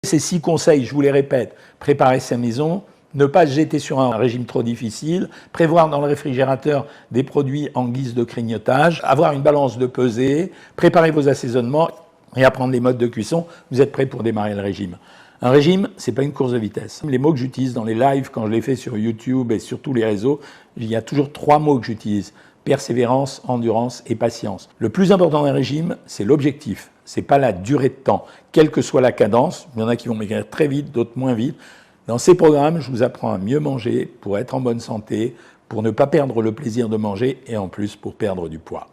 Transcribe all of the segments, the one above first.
Ces 6 conseils, je vous les répète: préparer sa maison, ne pas se jeter sur un régime trop difficile, prévoir dans le réfrigérateur des produits en guise de grignotage, avoir une balance de pesée, préparer vos assaisonnements et apprendre les modes de cuisson. Vous êtes prêts pour démarrer le régime. Un régime, c'est pas une course de vitesse. Les mots que j'utilise dans les lives, quand je les fais sur YouTube et sur tous les réseaux, il y a toujours 3 mots que j'utilise: persévérance, endurance et patience. Le plus important d'un régime, c'est l'objectif. C'est pas la durée de temps, quelle que soit la cadence. Il y en a qui vont maigrir très vite, d'autres moins vite. Dans ces programmes, je vous apprends à mieux manger pour être en bonne santé, pour ne pas perdre le plaisir de manger et en plus pour perdre du poids.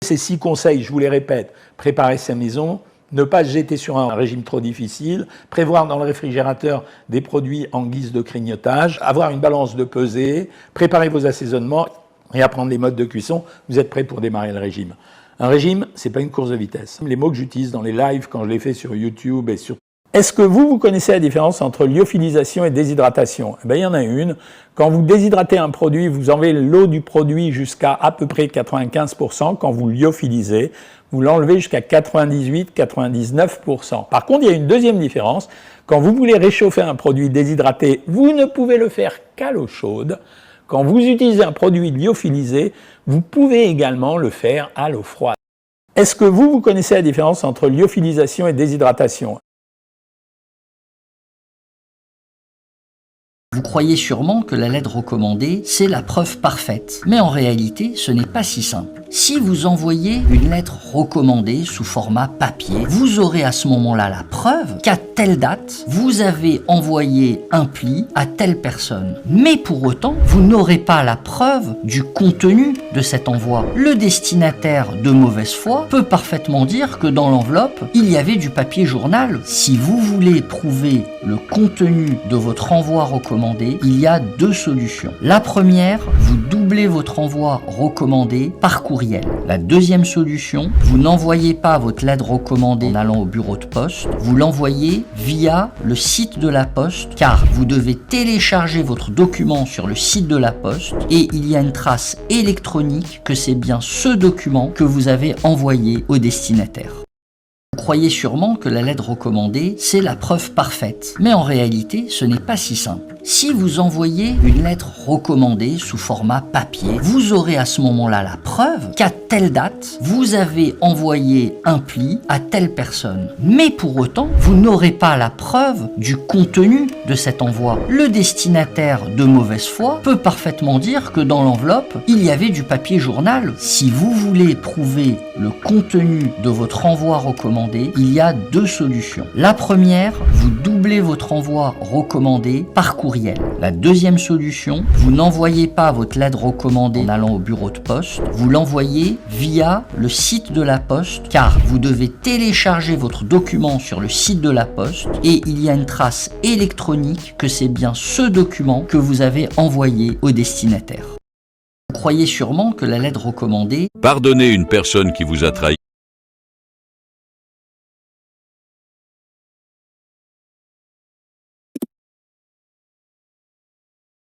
Ces 6 conseils, je vous les répète: préparer sa maison, ne pas se jeter sur un régime trop difficile, prévoir dans le réfrigérateur des produits en guise de grignotage, avoir une balance de pesée, préparer vos assaisonnements et apprendre les modes de cuisson. Vous êtes prêts pour démarrer le régime. Un régime, c'est pas une course de vitesse. Les mots que j'utilise dans les lives, quand je les fais sur YouTube et sur... Est-ce que vous connaissez la différence entre lyophilisation et déshydratation? Il y en a une. Quand vous déshydratez un produit, vous enlevez l'eau du produit jusqu'à peu près 95%. Quand vous lyophilisez, vous l'enlevez jusqu'à 98-99%. Par contre, il y a une deuxième différence. Quand vous voulez réchauffer un produit déshydraté, vous ne pouvez le faire qu'à l'eau chaude. Quand vous utilisez un produit lyophilisé, vous pouvez également le faire à l'eau froide. Est-ce que vous connaissez la différence entre lyophilisation et déshydratation? Vous croyez sûrement que la lettre recommandée, c'est la preuve parfaite. Mais en réalité, ce n'est pas si simple. Si vous envoyez une lettre recommandée sous format papier, vous aurez à ce moment-là la preuve qu'à telle date, vous avez envoyé un pli à telle personne. Mais pour autant, vous n'aurez pas la preuve du contenu de cet envoi. Le destinataire de mauvaise foi peut parfaitement dire que dans l'enveloppe, il y avait du papier journal. Si vous voulez prouver le contenu de votre envoi recommandé, il y a 2 solutions. La première, vous doublez votre envoi recommandé par courriel. La deuxième solution, vous n'envoyez pas votre lettre recommandée en allant au bureau de poste, vous l'envoyez via le site de la poste, car vous devez télécharger votre document sur le site de la poste et il y a une trace électronique que c'est bien ce document que vous avez envoyé au destinataire. Vous croyez sûrement que la lettre recommandée, c'est la preuve parfaite. Mais en réalité, ce n'est pas si simple. Si vous envoyez une lettre recommandée sous format papier, vous aurez à ce moment-là la preuve qu'à telle date, vous avez envoyé un pli à telle personne. Mais pour autant, vous n'aurez pas la preuve du contenu de cet envoi. Le destinataire de mauvaise foi peut parfaitement dire que dans l'enveloppe, il y avait du papier journal. Si vous voulez prouver le contenu de votre envoi recommandé, il y a 2 solutions. La première, vous doublez votre envoi recommandé par courriel. La deuxième solution, vous n'envoyez pas votre lettre recommandée en allant au bureau de poste, vous l'envoyez via le site de la poste, car vous devez télécharger votre document sur le site de la poste et il y a une trace électronique que c'est bien ce document que vous avez envoyé au destinataire. Vous croyez sûrement que la lettre recommandée... Pardonnez une personne qui vous a trahi.